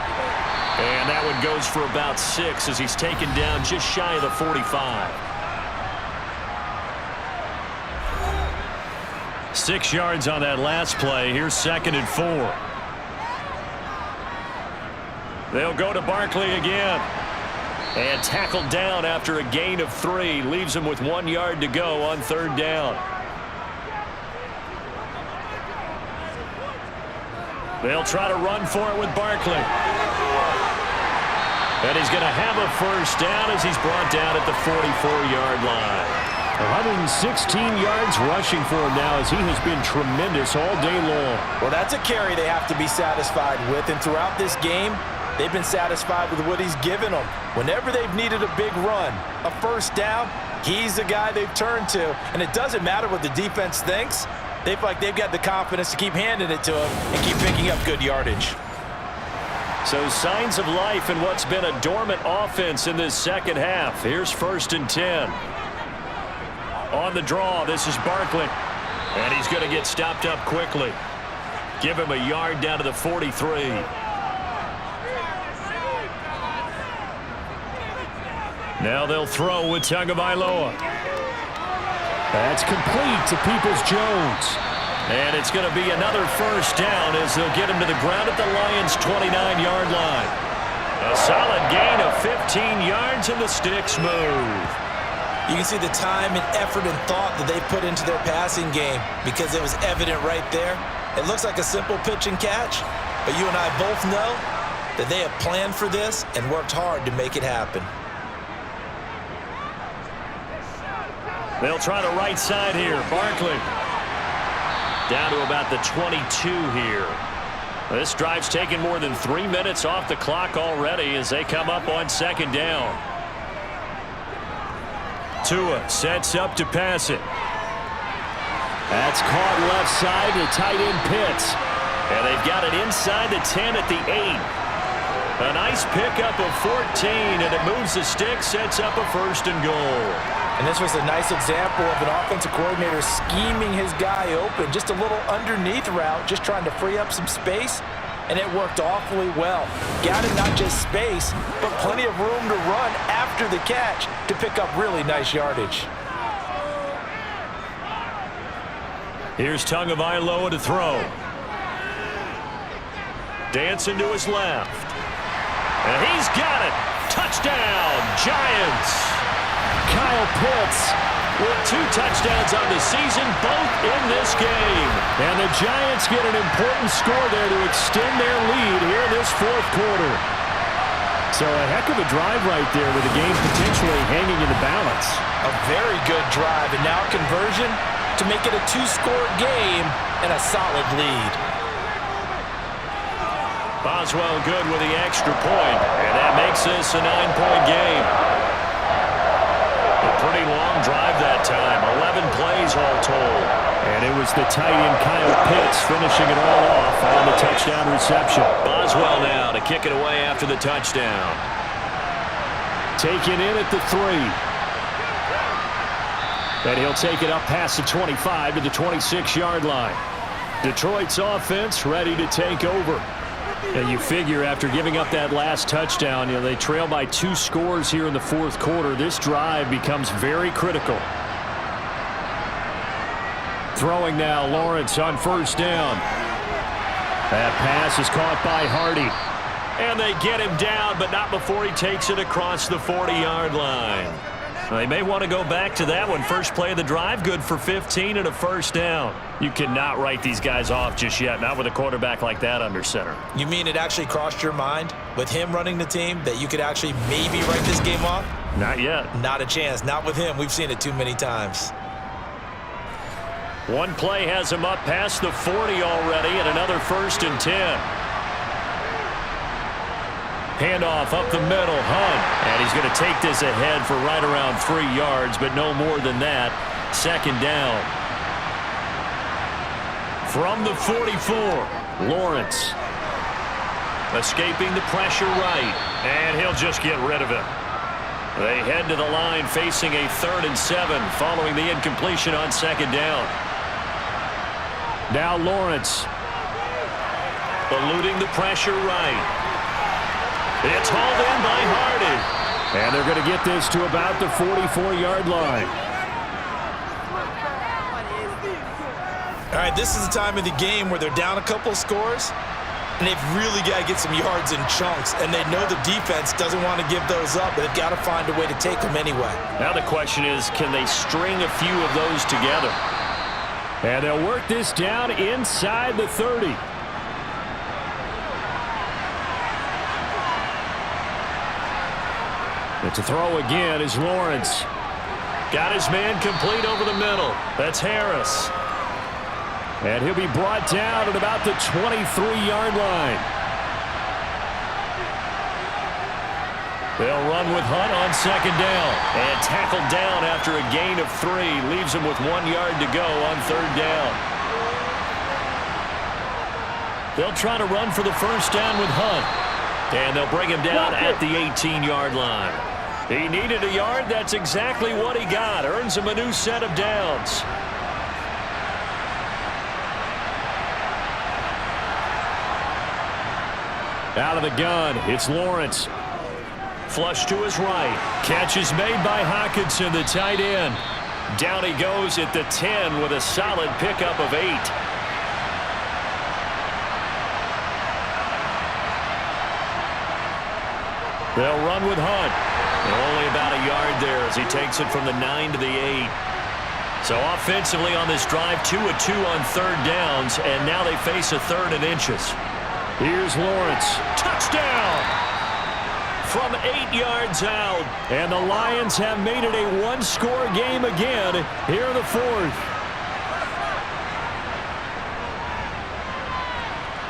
And that one goes for about 6 as he's taken down just shy of the 45. 6 yards on that last play. Here's 2nd and 4. They'll go to Barkley again. And tackled down after a gain of 3. Leaves him with 1 yard to go on 3rd down. They'll try to run for it with Barkley. And he's going to have a first down as he's brought down at the 44-yard line. 116 yards rushing for him now as he has been tremendous all day long. Well, that's a carry they have to be satisfied with. And throughout this game, they've been satisfied with what he's given them. Whenever they've needed a big run, a first down, he's the guy they've turned to. And it doesn't matter what the defense thinks. They feel like they've got the confidence to keep handing it to him and keep picking up good yardage. So signs of life in what's been a dormant offense in this second half. Here's 1st and 10. On the draw, this is Barkley. And he's going to get stopped up quickly. Give him a yard down to the 43. Now they'll throw with Tagovailoa. That's complete to Peoples-Jones. And it's going to be another first down as they'll get him to the ground at the Lions' 29-yard line. A solid gain of 15 yards, and the sticks move. You can see the time and effort and thought that they put into their passing game because it was evident right there. It looks like a simple pitch and catch, but you and I both know that they have planned for this and worked hard to make it happen. They'll try the right side here. Barkley down to about the 22 here. This drive's taken more than 3 minutes off the clock already as they come up on second down. Tua sets up to pass it. That's caught left side to tight end Pitts. And they've got it inside the 10 at the 8. A nice pickup of 14, and it moves the stick, sets up a 1st and goal. And this was a nice example of an offensive coordinator scheming his guy open. Just a little underneath route, just trying to free up some space, and it worked awfully well. Got him not just space, but plenty of room to run after the catch to pick up really nice yardage. Here's Tagovailoa to throw. Dancing to his left. And he's got it. Touchdown, Giants. Kyle Pitts with 2 touchdowns on the season, both in this game. And the Giants get an important score there to extend their lead here in this 4th quarter. So a heck of a drive right there with the game potentially hanging in the balance. A very good drive, and now conversion to make it a 2-score game and a solid lead. Boswell good with the extra point, and that makes this a 9-point game. A pretty long drive that time, 11 plays all told. And it was the tight end Kyle Pitts finishing it all off on the touchdown reception. Boswell now to kick it away after the touchdown. Taken in at the 3. And he'll take it up past the 25 to the 26-yard line. Detroit's offense ready to take over. And you figure after giving up that last touchdown, they trail by 2 scores here in the 4th quarter. This drive becomes very critical. Throwing now, Lawrence on 1st down. That pass is caught by Hardy. And they get him down, but not before he takes it across the 40-yard line. They may want to go back to that one. First play of the drive, good for 15 and a 1st down. You cannot write these guys off just yet, not with a quarterback like that under center. You mean it actually crossed your mind with him running the team that you could actually maybe write this game off? Not yet. Not a chance. Not with him. We've seen it too many times. One play has him up past the 40 already, and another 1st and 10. Handoff up the middle, Hunt. And he's going to take this ahead for right around 3 yards, but no more than that. 2nd down. From the 44, Lawrence. Escaping the pressure right. And he'll just get rid of it. They head to the line facing a 3rd and 7 following the incompletion on 2nd down. Now Lawrence. Eluding the pressure right. It's hauled in by Hardy. And they're going to get this to about the 44-yard line. All right, this is the time of the game where they're down a couple of scores, and they've really got to get some yards in chunks, and they know the defense doesn't want to give those up, but they've got to find a way to take them anyway. Now the question is, can they string a few of those together? And they'll work this down inside the 30. And to throw again is Lawrence. Got his man complete over the middle. That's Harris. And he'll be brought down at about the 23-yard line. They'll run with Hunt on 2nd down. And tackled down after a gain of 3. Leaves him with 1 yard to go on 3rd down. They'll try to run for the 1st down with Hunt. And they'll bring him down at the 18-yard line. He needed a yard. That's exactly what he got. Earns him a new set of downs. Out of the gun, it's Lawrence. Flush to his right. Catch is made by Hockenson, the tight end. Down he goes at the 10 with a solid pickup of 8. They'll run with Hunt. And only about a yard there as he takes it from the 9 to the 8. So offensively on this drive, 2 of 2 on 3rd downs, and now they face a 3rd and inches. Here's Lawrence. Touchdown! From 8 yards out. And the Lions have made it a one-score game again here in the fourth.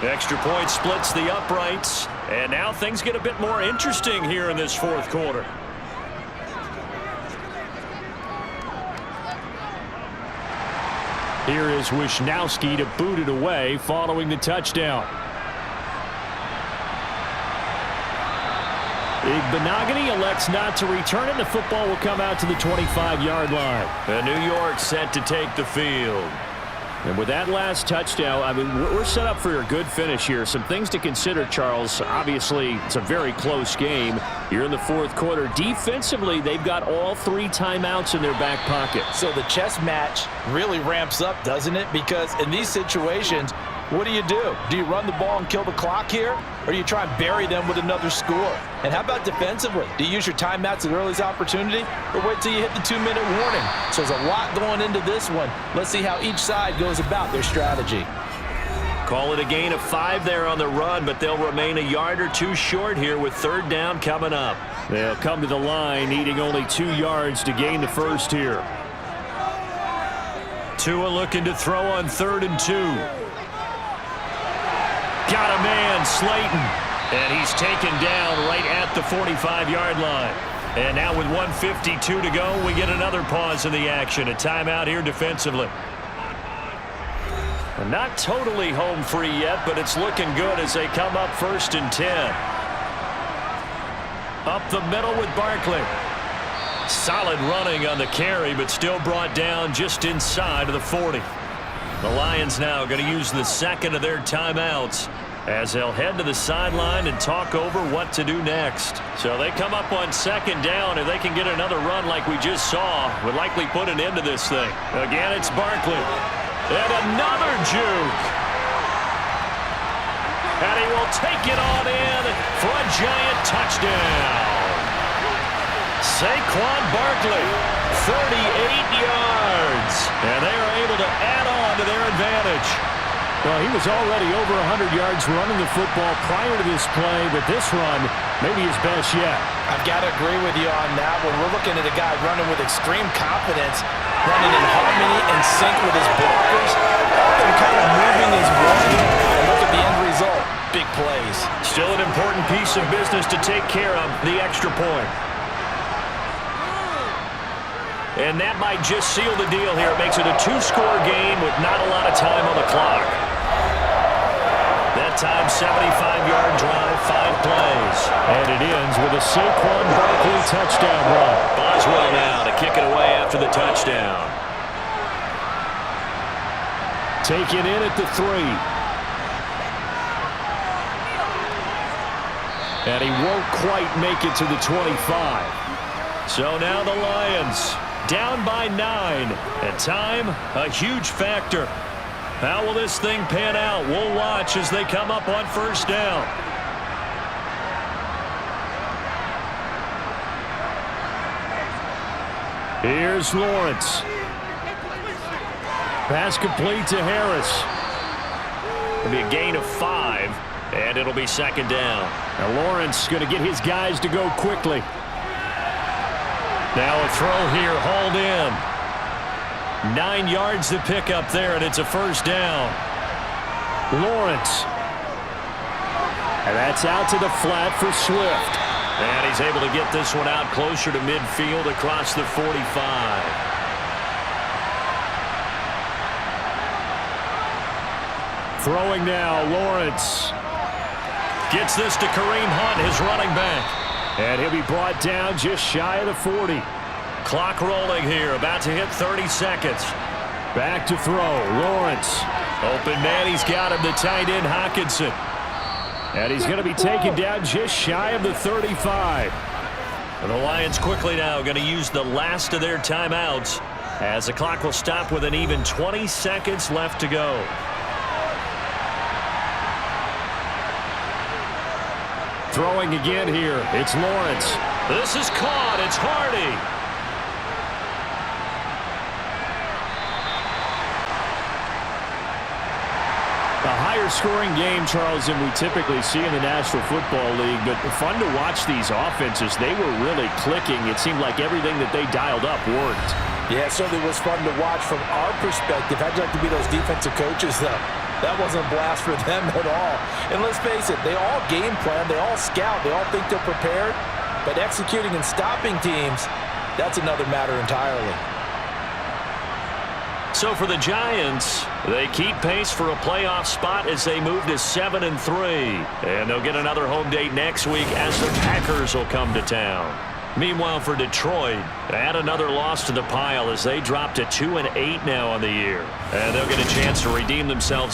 Extra point splits the uprights. And now things get a bit more interesting here in this fourth quarter. Here is Wisnowski to boot it away following the touchdown. Igbenogany elects not to return it. The football will come out to the 25-yard line. And New York set to take the field. And with that last touchdown, I mean, we're set up for a good finish here. Some things to consider, Charles. Obviously, it's a very close game. You're in the fourth quarter. Defensively, they've got all 3 timeouts in their back pocket. So the chess match really ramps up, doesn't it? Because in these situations, what do? Do you run the ball and kill the clock here? Or do you try and bury them with another score? And how about defensively? Do you use your timeouts at the earliest opportunity? Or wait till you hit the 2-minute warning? So there's a lot going into this one. Let's see how each side goes about their strategy. Call it a gain of 5 there on the run, but they'll remain a yard or 2 short here with third down coming up. They'll come to the line needing only 2 yards to gain the first here. Tua looking to throw on 3rd and 2. Got a man, Slayton. And he's taken down right at the 45-yard line. And now with 1:52 to go, we get another pause in the action. A timeout here defensively. Not totally home free yet, but it's looking good as they come up 1st and 10. Up the middle with Barkley. Solid running on the carry, but still brought down just inside of the 40. The Lions now going to use the second of their timeouts as they'll head to the sideline and talk over what to do next. So they come up on 2nd down. If they can get another run like we just saw, would likely put an end to this thing. Again, it's Barkley. And another juke. And he will take it on in for a giant touchdown. Saquon Barkley, 38 yards. And they are able to add on to their advantage. Well, he was already over 100 yards running the football prior to this play, but this run may be his best yet. I've got to agree with you on that one. We're looking at a guy running with extreme confidence, running in harmony and sync with his blockers, and kind of moving his body. And look at the end result. Big plays. Still an important piece of business to take care of, the extra point. And that might just seal the deal here. It makes it a 2-score game with not a lot of time on the clock. That time, 75-yard drive, 5 plays. And it ends with a Saquon Barkley touchdown run. Boswell now to kick it away after the touchdown. Taken in at the 3. And he won't quite make it to the 25. So now the Lions down by 9. And time, a huge factor. How will this thing pan out? We'll watch as they come up on 1st down. Here's Lawrence. Pass complete to Harris. It'll be a gain of 5, and it'll be 2nd down. Now Lawrence going to get his guys to go quickly. Now a throw here, hauled in. 9 yards to pick up there, and it's a 1st down. Lawrence. And that's out to the flat for Swift. And he's able to get this one out closer to midfield across the 45. Throwing now, Lawrence. Gets this to Kareem Hunt, his running back. And he'll be brought down just shy of the 40. Clock rolling here, about to hit 30 seconds. Back to throw, Lawrence. Open man, he's got him, the tight end, Hockenson. And he's going to be taken down just shy of the 35. And the Lions quickly now going to use the last of their timeouts as the clock will stop with an even 20 seconds left to go. Throwing again here, it's Lawrence. This is caught, it's Hardy. The higher higher-scoring game, Charles, than we typically see in the National Football League, but fun to watch these offenses. They were really clicking. It seemed like everything that they dialed up worked. Yeah, it certainly was fun to watch from our perspective. How'd you like to be those defensive coaches, though? That wasn't a blast for them at all. And let's face it, they all game plan, they all scout, they all think they're prepared, but executing and stopping teams, that's another matter entirely. So for the Giants, they keep pace for a playoff spot as they move to 7-3. And they'll get another home date next week as the Packers will come to town. Meanwhile, for Detroit, add another loss to the pile as they drop to 2-8 now on the year. And they'll get a chance to redeem themselves